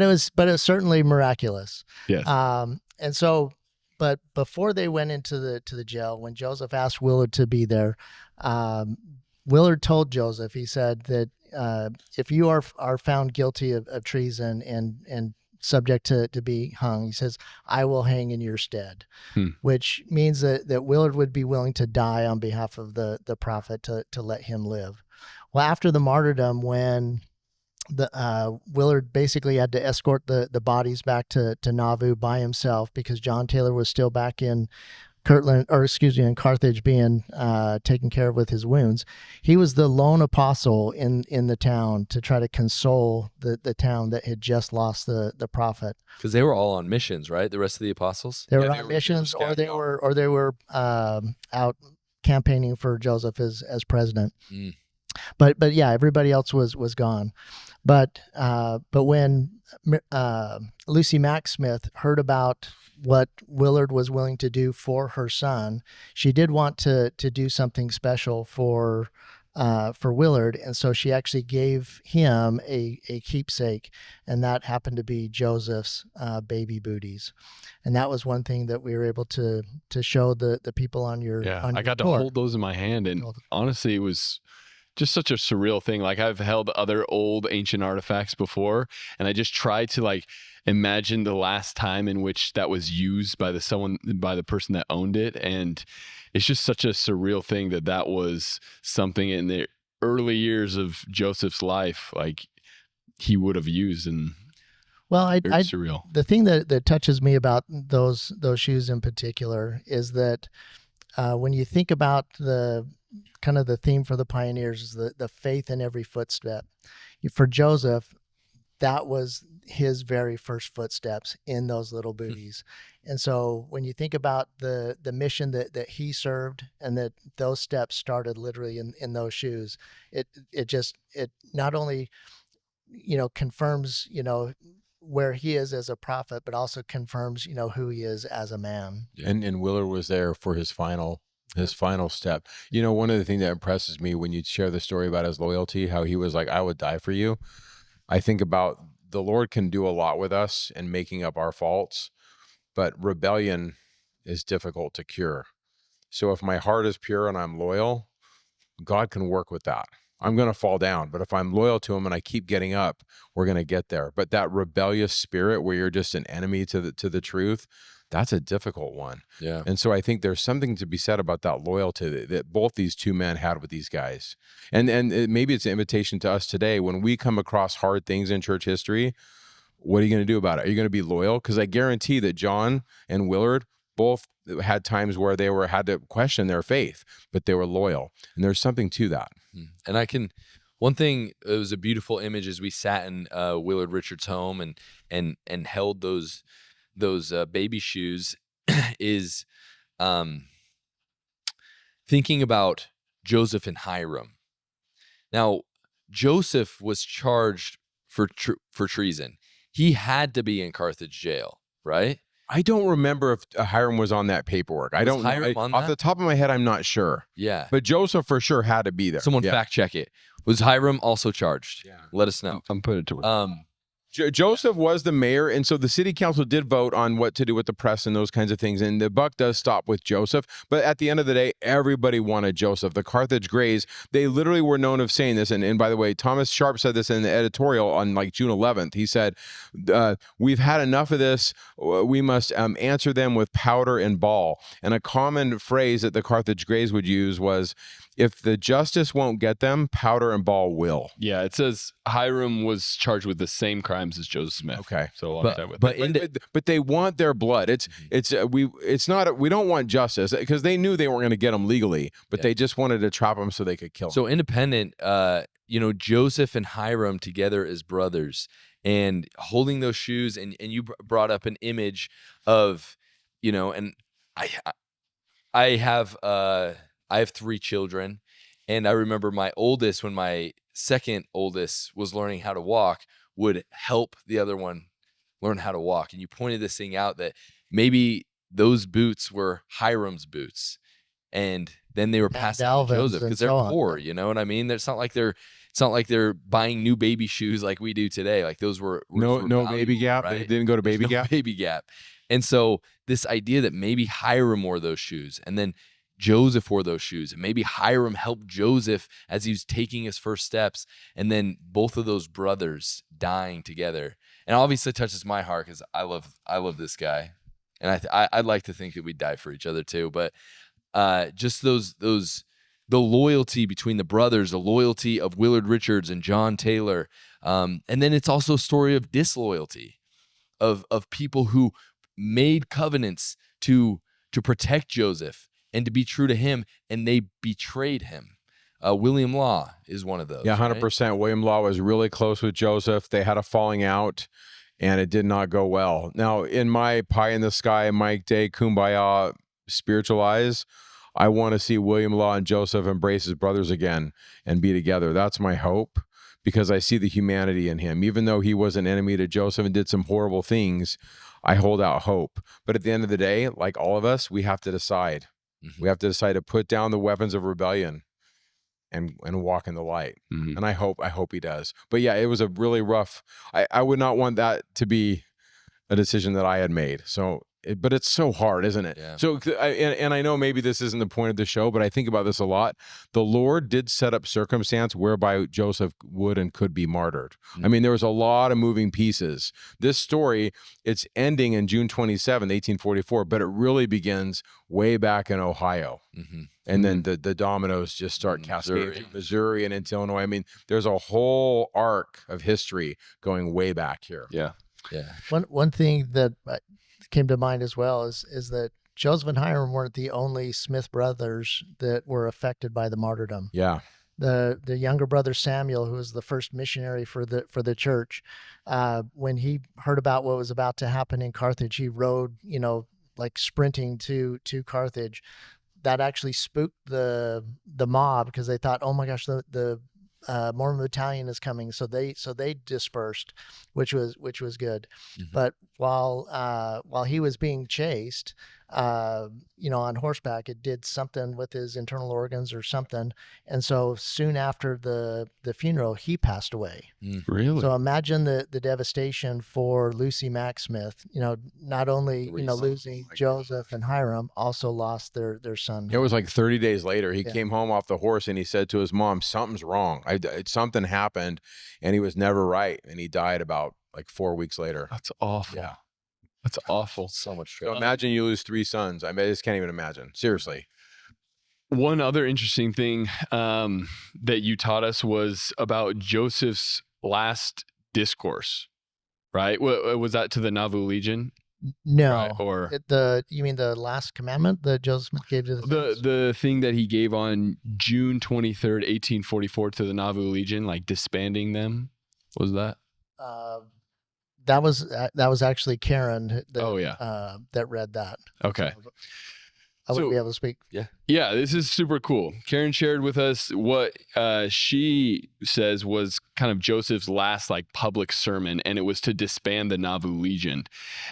it was certainly miraculous. Yes. And so, but before they went into the jail, when Joseph asked Willard to be there, Willard told Joseph, he said that if you are found guilty of treason and subject to be hung, he says, I will hang in your stead, which means that Willard would be willing to die on behalf of the prophet to let him live. Well, after the martyrdom, when Willard basically had to escort the bodies back to Nauvoo by himself, because John Taylor was still back in in Carthage being taken care of with his wounds. He was the lone apostle in the town to try to console the town that had just lost the prophet. Because they were all on missions, right? The rest of the apostles? They were on missions, or they were out campaigning for Joseph as president. But yeah, everybody else was gone. But when Lucy Mack Smith heard about what Willard was willing to do for her son, she did want to do something special for Willard, and so she actually gave him a keepsake, and that happened to be Joseph's baby booties, and that was one thing that we were able to show the people on your on I your got to tour. hold those in my hand, and honestly, it was just such a surreal thing. Like, I've held other old ancient artifacts before, and I just try to like imagine the last time in which that was used by the person that owned it, and it's just such a surreal thing that was something in the early years of Joseph's life, like he would have used. And well, very surreal. The thing that touches me about those shoes in particular is that when you think about the kind of the theme for the pioneers is the faith in every footstep. For Joseph, that was his very first footsteps in those little booties. And so when you think about the mission that he served, and that those steps started literally in those shoes, it not only, confirms, where he is as a prophet, but also confirms, who he is as a man. And Willard was there for his final step. One of the things that impresses me when you share the story about his loyalty, how he was like, I would die for you. I think about the Lord can do a lot with us in making up our faults, but rebellion is difficult to cure. So if my heart is pure and I'm loyal, God can work with that. I'm going to fall down, but if I'm loyal to him and I keep getting up, we're going to get there. But that rebellious spirit where you're just an enemy to the truth, that's a difficult one. Yeah. And so I think there's something to be said about that loyalty that both these two men had with these guys. And maybe it's an invitation to us today when we come across hard things in church history. What are you going to do about it? Are you going to be loyal? Because I guarantee that John and Willard both had times where they had to question their faith, but they were loyal. And there's something to that. And one thing, it was a beautiful image as we sat in Willard Richards' home and held those baby shoes is thinking about Joseph and Hiram. Now, Joseph was charged for treason. He had to be in Carthage jail, right? I don't remember if Hiram was on that paperwork. I don't know. Off the top of my head, I'm not sure. Yeah. But Joseph for sure had to be there. Someone fact check it. Was Hiram also charged? Yeah. Let us know. I'm putting it to work. Joseph was the mayor, and so the city council did vote on what to do with the press and those kinds of things, and the buck does stop with Joseph. But at the end of the day, everybody wanted Joseph. The Carthage Greys, they literally were known of saying this, and by the way, Thomas Sharp said this in the editorial on like June 11th. He said, we've had enough of this. We must answer them with powder and ball. And a common phrase that the Carthage Greys would use was, if the justice won't get them, powder and ball will. Yeah, it says Hiram was charged with the same crimes as Joseph Smith. Okay, so but they want their blood. It's not. We don't want justice because they knew they weren't going to get them legally, but they just wanted to trap them so they could kill them. So independent, Joseph and Hiram together as brothers and holding those shoes, and you brought up an image of, and I have 3 children, and I remember my oldest, when my second oldest was learning how to walk, would help the other one learn how to walk. And you pointed this thing out that maybe those boots were Hiram's boots, and then they were passed on to Joseph because they're poor. You know what I mean? It's not like they're buying new baby shoes like we do today. Like those were no Baby Gap. Right? They didn't go to Baby Gap. Baby Gap. And so this idea that maybe Hiram wore those shoes, and then Joseph wore those shoes, and maybe Hiram helped Joseph as he was taking his first steps, and then both of those brothers dying together. And obviously it touches my heart because I love this guy, and I'd like to think that we'd die for each other too. But just the loyalty between the brothers, the loyalty of Willard Richards and John Taylor, and then it's also a story of disloyalty, of people who made covenants to protect Joseph and to be true to him, and they betrayed him. William Law is one of those. Yeah, 100%. Right? William Law was really close with Joseph. They had a falling out, and it did not go well. Now, in my pie in the sky, Mike Day, kumbaya, spiritual eyes, I want to see William Law and Joseph embrace as brothers again and be together. That's my hope, because I see the humanity in him. Even though he was an enemy to Joseph and did some horrible things, I hold out hope. But at the end of the day, like all of us, we have to decide. We have to decide to put down the weapons of rebellion and walk in the light. And I hope he does. But yeah, it was a really rough, I would not want that to be a decision that I had made. So, but it's so hard, isn't it? Yeah. So, and I know maybe this isn't the point of the show, but I think about this a lot. The Lord did set up circumstance whereby Joseph would and could be martyred. I mean, there was a lot of moving pieces. This story, it's ending in June 27, 1844, but it really begins way back in Ohio. And then the dominoes just start cascading through Missouri and into Illinois. I mean, there's a whole arc of history going way back here. Yeah. One thing that came to mind as well is that Joseph and Hiram weren't the only Smith brothers that were affected by the martyrdom. Yeah. The younger brother Samuel, who was the first missionary for the church, when he heard about what was about to happen in Carthage, he rode, like sprinting to Carthage. That actually spooked the mob, because they thought, oh my gosh, the Mormon battalion is coming. So they dispersed, which was good. But while he was being chased, on horseback, it did something with his internal organs or something. And so soon after the funeral, he passed away. Really? So imagine the devastation for Lucy Mack Smith, not only, losing Joseph and Hiram, also lost their son. It was like 30 days later. He came home off the horse and he said to his mom, something's wrong. Something happened, and he was never right. And he died about like 4 weeks later. That's awful. Yeah. That's awful. So much So imagine you lose 3 sons. I just can't even imagine. Seriously. One other interesting thing that you taught us was about Joseph's last discourse, right? Was that to the Nauvoo Legion? No. Right? Or you mean the last commandment that Joseph Smith gave to the thing that he gave on June 23rd, 1844 to the Nauvoo Legion, like disbanding them? Was that? That was actually Karen that that read that. Okay. So I wouldn't be able to speak. Yeah, this is super cool. Karen shared with us what she says was kind of Joseph's last like public sermon, and it was to disband the Nauvoo Legion.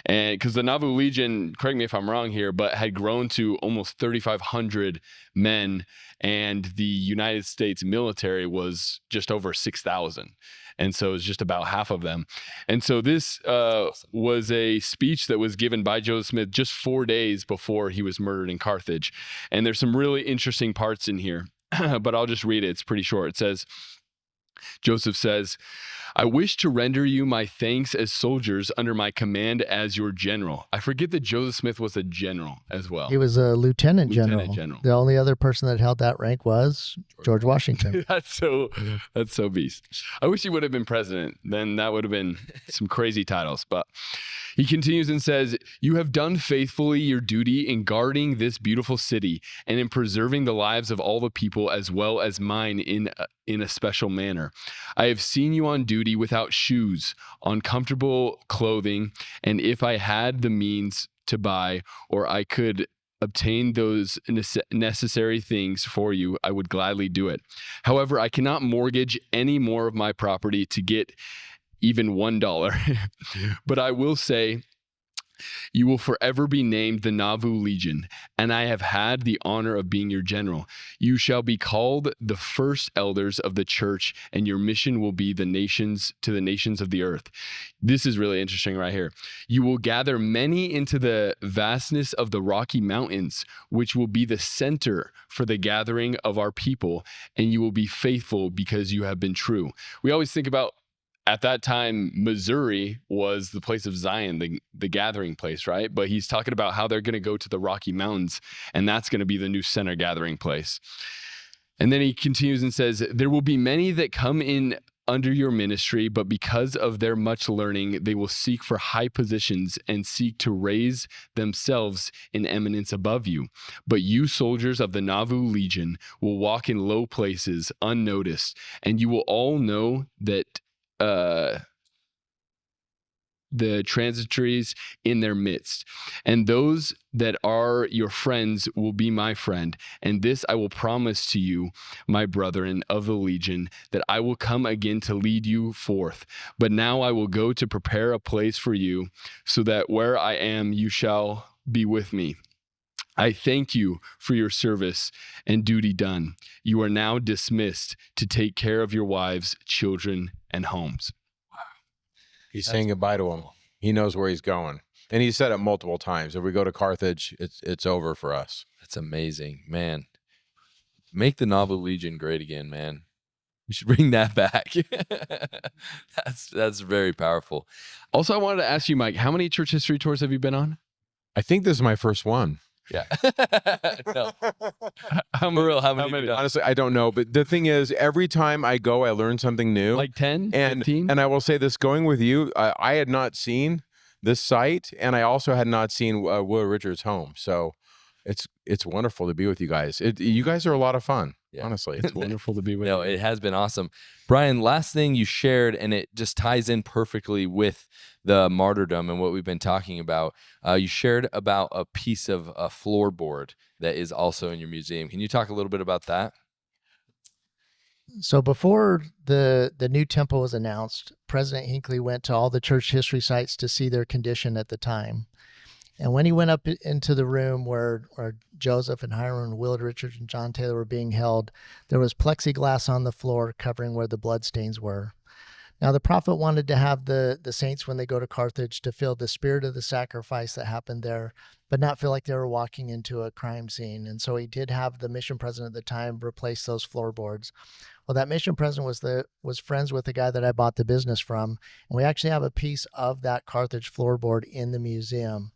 And because the Nauvoo Legion, correct me if I'm wrong here, but had grown to almost 3,500 men, and the United States military was just over 6,000. And so it's just about half of them. And so this was a speech that was given by Joseph Smith just 4 days before he was murdered in Carthage. And there's some really interesting parts in here, but I'll just read it. It's pretty short. It says, Joseph says, I wish to render you my thanks as soldiers under my command as your general. I forget that Joseph Smith was a general as well. He was a lieutenant general. The only other person that held that rank was George Washington. That's so beast. I wish he would have been president. Then that would have been some crazy titles. But he continues and says, you have done faithfully your duty in guarding this beautiful city and in preserving the lives of all the people as well as mine in a special manner. I have seen you on duty without shoes, on comfortable clothing, and if I had the means to buy or I could obtain those necessary things for you, I would gladly do it. However, I cannot mortgage any more of my property to get even $1. But I will say, you will forever be named the Nauvoo Legion, and I have had the honor of being your general. You shall be called the first elders of the church, and your mission will be to the nations of the earth. This is really interesting right here. You will gather many into the vastness of the Rocky Mountains, which will be the center for the gathering of our people, and you will be faithful because you have been true. We always think about, at that time, Missouri was the place of Zion, the gathering place, right? But he's talking about how they're going to go to the Rocky Mountains, and that's going to be the new center gathering place. And then he continues and says, there will be many that come in under your ministry, but because of their much learning, they will seek for high positions and seek to raise themselves in eminence above you. But you soldiers of the Nauvoo Legion will walk in low places unnoticed, and you will all know that the transitories in their midst. And those that are your friends will be my friend. And this I will promise to you, my brethren of the legion, that I will come again to lead you forth. But now I will go to prepare a place for you, so that where I am, you shall be with me. I thank you for your service and duty done. You are now dismissed to take care of your wives, children, and homes. He's saying goodbye to him. He knows where he's going. And he said it multiple times. If we go to Carthage, it's over for us. That's amazing, man. Make the Nauvoo Legion great again, man. We should bring that back. That's very powerful. Also, I wanted to ask you, Mike, how many church history tours have you been on? I think this is my first one. Yeah. No. How many? Honestly, I don't know. But the thing is, every time I go, I learn something new. Like 10, and 15? And I will say this, going with you, I had not seen this site, and I also had not seen Will Richard's home. So it's wonderful to be with you guys. You guys are a lot of fun. Yeah. Honestly, it's wonderful to be with you. No, it has been awesome. Brian, last thing you shared, and it just ties in perfectly with the martyrdom and what we've been talking about. You shared about a piece of a floorboard that is also in your museum. Can you talk a little bit about that? So before the new temple was announced, President Hinckley went to all the church history sites to see their condition at the time. And when he went up into the room where Joseph and Hiram and Willard Richards and John Taylor were being held, there was plexiglass on the floor covering where the bloodstains were. Now, the prophet wanted to have the saints, when they go to Carthage, to feel the spirit of the sacrifice that happened there, but not feel like they were walking into a crime scene. And so he did have the mission president at the time replace those floorboards. Well, that mission president was friends with the guy that I bought the business from, and we actually have a piece of that Carthage floorboard in the museum.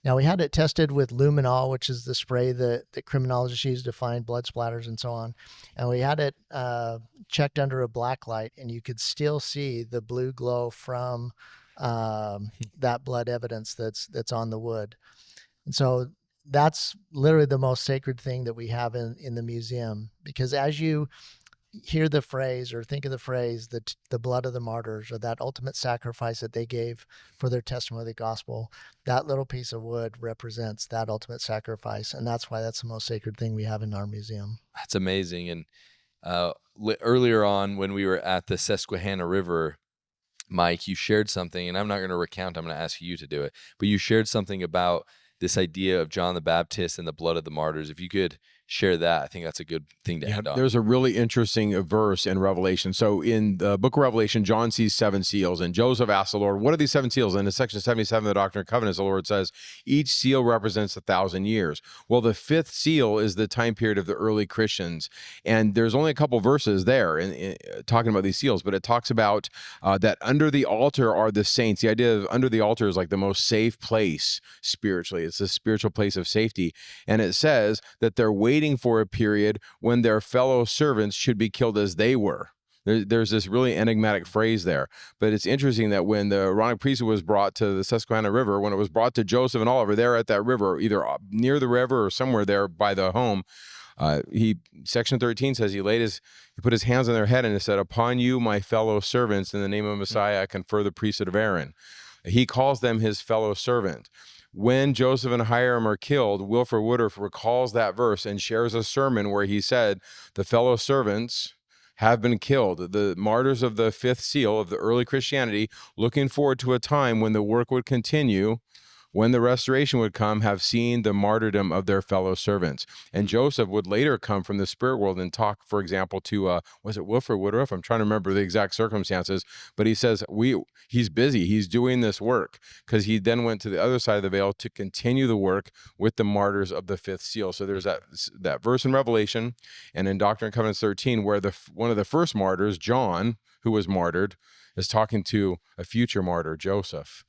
Now, we had it tested with luminol, which is the spray that criminologists use to find blood splatters and so on. And we had it checked under a black light, and you could still see the blue glow from that blood evidence that's on the wood. And so that's literally the most sacred thing that we have in the museum, because as you hear the phrase or think of the phrase, the blood of the martyrs, or that ultimate sacrifice that they gave for their testimony of the gospel, that little piece of wood represents that ultimate sacrifice. And that's why that's the most sacred thing we have in our museum. That's amazing. And earlier on, when we were at the Susquehanna River, Mike, you shared something, and I'm not going to recount, I'm going to ask you to do it, but you shared something about this idea of John the Baptist and the blood of the martyrs. If you could share that, I think that's a good thing to end on. There's a really interesting verse in Revelation. So in the book of Revelation, John sees 7 seals, and Joseph asks the Lord, what are these 7 seals? And in section 77 of the Doctrine and Covenants, the Lord says, each seal represents 1,000 years. Well, the 5th seal is the time period of the early Christians. And there's only a couple verses there in talking about these seals, but it talks about that under the altar are the saints. The idea of under the altar is like the most safe place spiritually. It's a spiritual place of safety. And it says that they're waiting for a period when their fellow servants should be killed as they were. There's this really enigmatic phrase there. But it's interesting that when the Aaronic priesthood was brought to the Susquehanna River, when it was brought to Joseph and Oliver there at that river, either near the river or somewhere there by the home, section 13 says he put his hands on their head and it said, upon you, my fellow servants, in the name of Messiah, I confer the priesthood of Aaron. He calls them his fellow servant. When Joseph and Hiram are killed, Wilford Woodruff recalls that verse and shares a sermon where he said, the fellow servants have been killed. The martyrs of the 5th seal of the early Christianity, looking forward to a time when the work would continue, when the restoration would come, have seen the martyrdom of their fellow servants. And Joseph would later come from the spirit world and talk, for example, to, was it Wilford Woodruff? I'm trying to remember the exact circumstances, but he says he's busy. He's doing this work, because he then went to the other side of the veil to continue the work with the martyrs of the 5th seal. So there's that verse in Revelation and in Doctrine and Covenants 13, where one of the first martyrs, John, who was martyred, is talking to a future martyr, Joseph.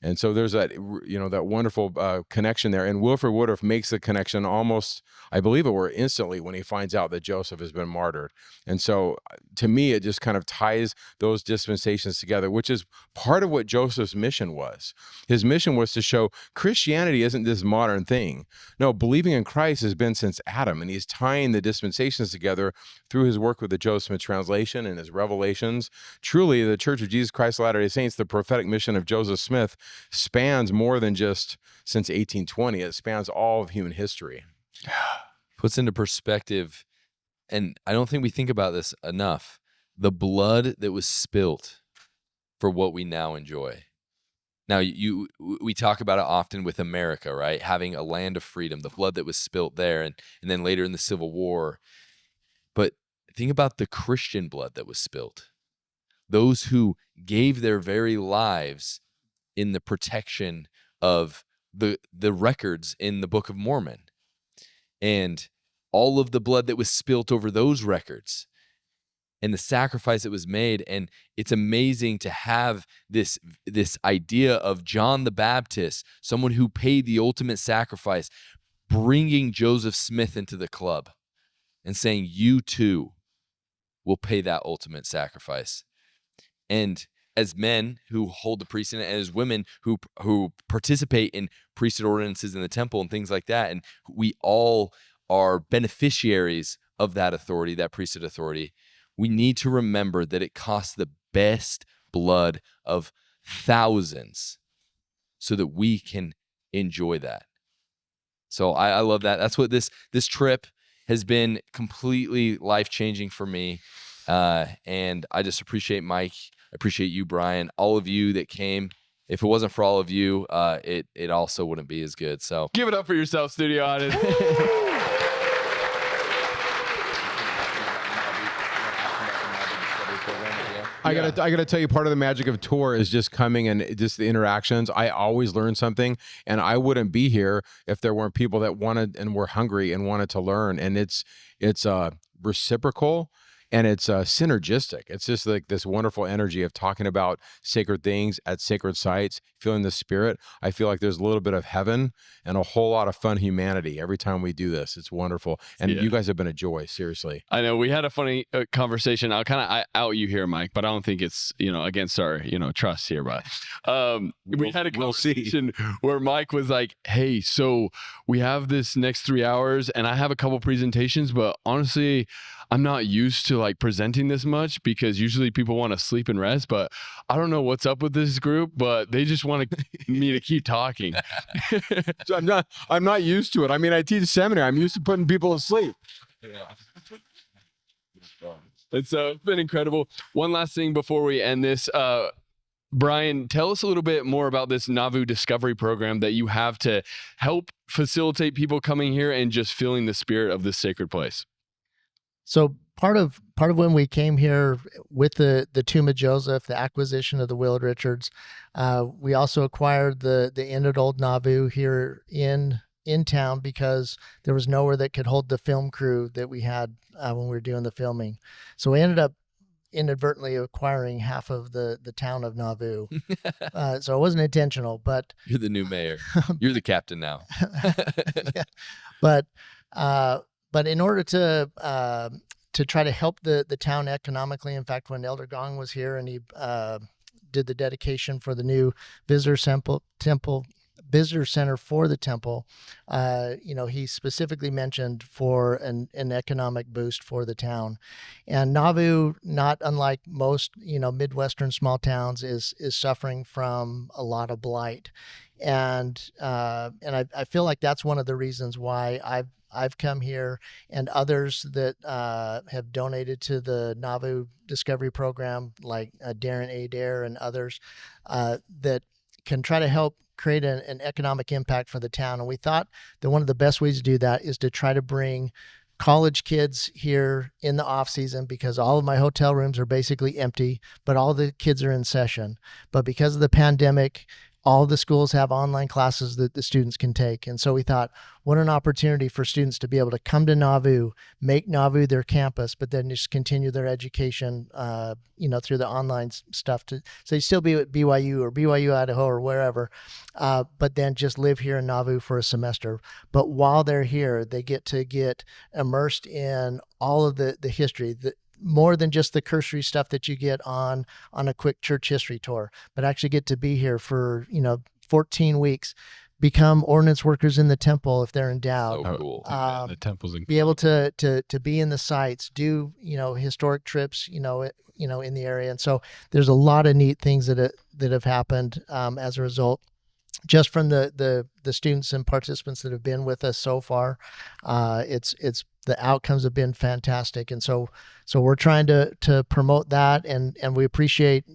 And so there's that, that wonderful connection there. And Wilford Woodruff makes the connection almost, I believe it were instantly, when he finds out that Joseph has been martyred. And so to me, it just kind of ties those dispensations together, which is part of what Joseph's mission was. His mission was to show Christianity isn't this modern thing. No, believing in Christ has been since Adam, and he's tying the dispensations together through his work with the Joseph Smith translation and his revelations. Truly, the Church of Jesus Christ of Latter-day Saints, the prophetic mission of Joseph Smith spans more than just since 1820. It spans all of human history. Puts into perspective, and I don't think we think about this enough, the blood that was spilt for what we now enjoy. Now, we talk about it often with America, right? Having a land of freedom, the blood that was spilt there, and then later in the Civil War. But think about the Christian blood that was spilt. Those who gave their very lives in the protection of the records in the Book of Mormon. And all of the blood that was spilt over those records and the sacrifice that was made. And it's amazing to have this idea of John the Baptist, someone who paid the ultimate sacrifice, bringing Joseph Smith into the club and saying, you too will pay that ultimate sacrifice. And as men who hold the priesthood and as women who participate in priesthood ordinances in the temple and things like that, and we all are beneficiaries of that authority, that priesthood authority, we need to remember that it costs the best blood of thousands so that we can enjoy that. So I love that. That's what this trip has been, completely life-changing for me. And I just appreciate Mike. I appreciate you, Brian, all of you that came. If it wasn't for all of you, it also wouldn't be as good. So Give it up for yourself, studio audience. I gotta tell you, part of the magic of a tour is just coming and just the interactions. I always learn something, and I wouldn't be here if there weren't people that wanted and were hungry and wanted to learn. And it's reciprocal. And it's synergistic. It's just like this wonderful energy of talking about sacred things at sacred sites, feeling the spirit. I feel like there's a little bit of heaven and a whole lot of fun humanity every time we do this. It's wonderful. And you guys have been a joy, seriously. I know we had a funny conversation. I'll kind of out you here, Mike, but I don't think it's, against our, trust here. But we had a conversation where Mike was like, hey, so we have this next 3 hours and I have a couple presentations, but honestly, I'm not used to like presenting this much because usually people want to sleep and rest, but I don't know what's up with this group, but they just want me to keep talking. So I'm not used to it. I mean, I teach seminary. I'm used to putting people to sleep. Yeah. And so it's been incredible. One last thing before we end this, Brian, tell us a little bit more about this Nauvoo Discovery Program that you have to help facilitate people coming here and just feeling the spirit of this sacred place. So part of when we came here with the Tomb of Joseph, the acquisition of the Willard Richards, we also acquired the Inn at Old Nauvoo here in town because there was nowhere that could hold the film crew that we had when we were doing the filming. So we ended up inadvertently acquiring half of the town of Nauvoo. So it wasn't intentional, but you're the new mayor. You're the captain now. Yeah. But in order to try to help the town economically, in fact, when Elder Gong was here and he did the dedication for the new visitor center for the temple, he specifically mentioned for an economic boost for the town. And Nauvoo, not unlike most Midwestern small towns, is suffering from a lot of blight, and I feel like that's one of the reasons why I've come here, and others that have donated to the Nauvoo Discovery Program, like Darren A. Dare and others, that can try to help create an economic impact for the town. And we thought that one of the best ways to do that is to try to bring college kids here in the off season, because all of my hotel rooms are basically empty, but all the kids are in session. But because of the pandemic, all the schools have online classes that the students can take. And so we thought, what an opportunity for students to be able to come to Nauvoo, make Nauvoo their campus, but then just continue their education, through the online stuff. So they still be at BYU or BYU Idaho or wherever, but then just live here in Nauvoo for a semester. But while they're here, they get immersed in all of the history, more than just the cursory stuff that you get on a quick church history tour, but actually get to be here for 14 weeks, become ordinance workers in the temple if they're endowed. So cool. The temple's Be able to be in the sites, do historic trips, in the area, and so there's a lot of neat things that have happened as a result, just from the students and participants that have been with us so far. It's the outcomes have been fantastic, and so we're trying to promote that, and we appreciate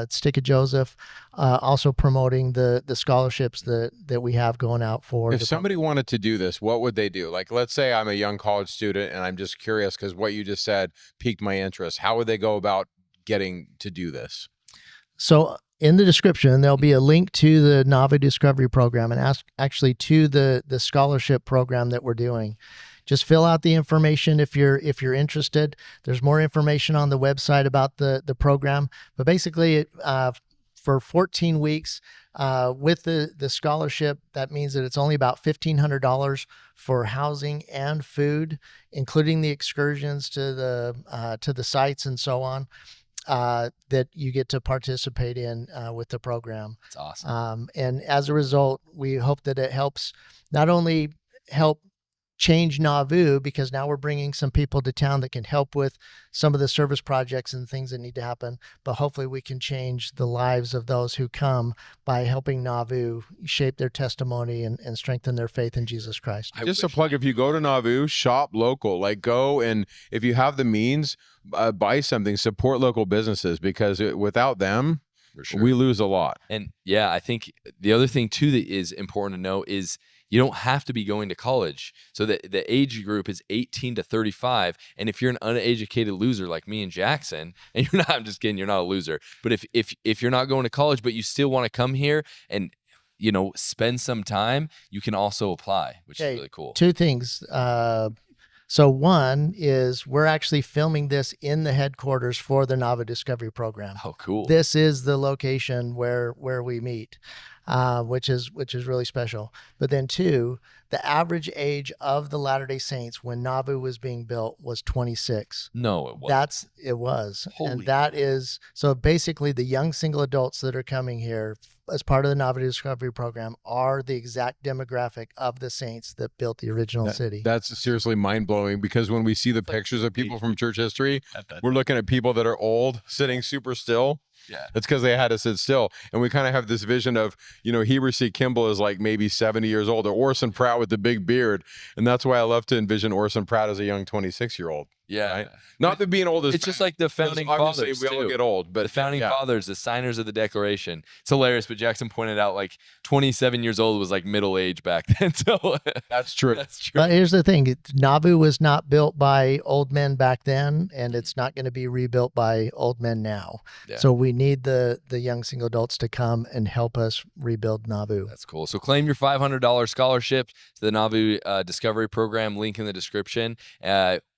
Stick of Joseph also promoting the scholarships that we have going out for. If somebody wanted to do this, what would they do? Like, let's say I'm a young college student and I'm just curious because what you just said piqued my interest. How would they go about getting to do this? So in the description, there'll be a link to the Nauvoo Discovery Program and actually to the scholarship program that we're doing. Just fill out the information if you're interested. There's more information on the website about the program. But basically, for 14 weeks with the scholarship, that means that it's only about $1,500 for housing and food, including the excursions to the sites and so on. That you get to participate in with the program. That's awesome. And as a result, we hope that it helps not only help change Nauvoo, because now we're bringing some people to town that can help with some of the service projects and things that need to happen, but hopefully we can change the lives of those who come by helping Nauvoo shape their testimony and strengthen their faith in Jesus Christ. Just a plug, if you go to Nauvoo, shop local. Like, go, and if you have the means, buy something, support local businesses, because without them, we lose a lot. And yeah, I think the other thing too that is important to know is you don't have to be going to college. So the age group is 18 to 35. And if you're an uneducated loser like me and Jackson, and you're not, I'm just kidding, you're not a loser. But if you're not going to college, but you still want to come here and spend some time, you can also apply, which is really cool. Two things. So one is we're actually filming this in the headquarters for the Nauvoo Discovery Program. Oh, cool. This is the location where we meet, which is really special. But then two, the average age of the Latter-day Saints when Nauvoo was being built was 26. No, it wasn't. It was. Holy. And that is, so basically the young single adults that are coming here as part of the Nauvoo Discovery Program are the exact demographic of the saints that built the original city. That's seriously mind-blowing, because when we see the pictures of people from church history, we're looking at people that are old, sitting super still. Yeah. It's because they had to sit still. And we kind of have this vision of, Heber C. Kimball is like maybe 70 years old, or Orson Pratt with the big beard. And that's why I love to envision Orson Pratt as a young 26-year-old. Yeah. Right? Not that being old is It's just like the founding fathers, we all too. get old, but The founding fathers, the signers of the Declaration. It's hilarious, but Jackson pointed out like 27 years old was like middle age back then. So that's true. That's true. But here's the thing. Nauvoo was not built by old men back then, and it's not going to be rebuilt by old men now. Yeah. So we need the young single adults to come and help us rebuild Nauvoo. That's cool. So claim your $500 scholarship to the Nauvoo Discovery Program, link in the description.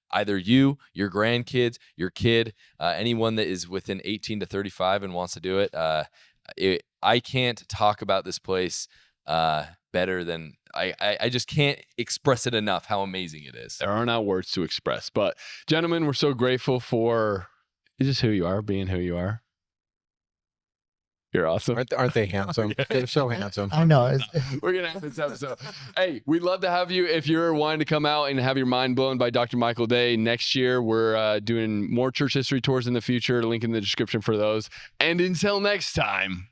Either you, your grandkids, your kid, anyone that is within 18 to 35 and wants to do it. I can't talk about this place better than I just can't express it enough how amazing it is. There are not words to express. But gentlemen, we're so grateful for just who you are, being who you are. You're awesome. Aren't they handsome? They're so handsome. I know. We're going to have this episode. Hey, we'd love to have you if you're wanting to come out and have your mind blown by Dr. Michael Day. Next year, we're doing more church history tours in the future. Link in the description for those. And until next time.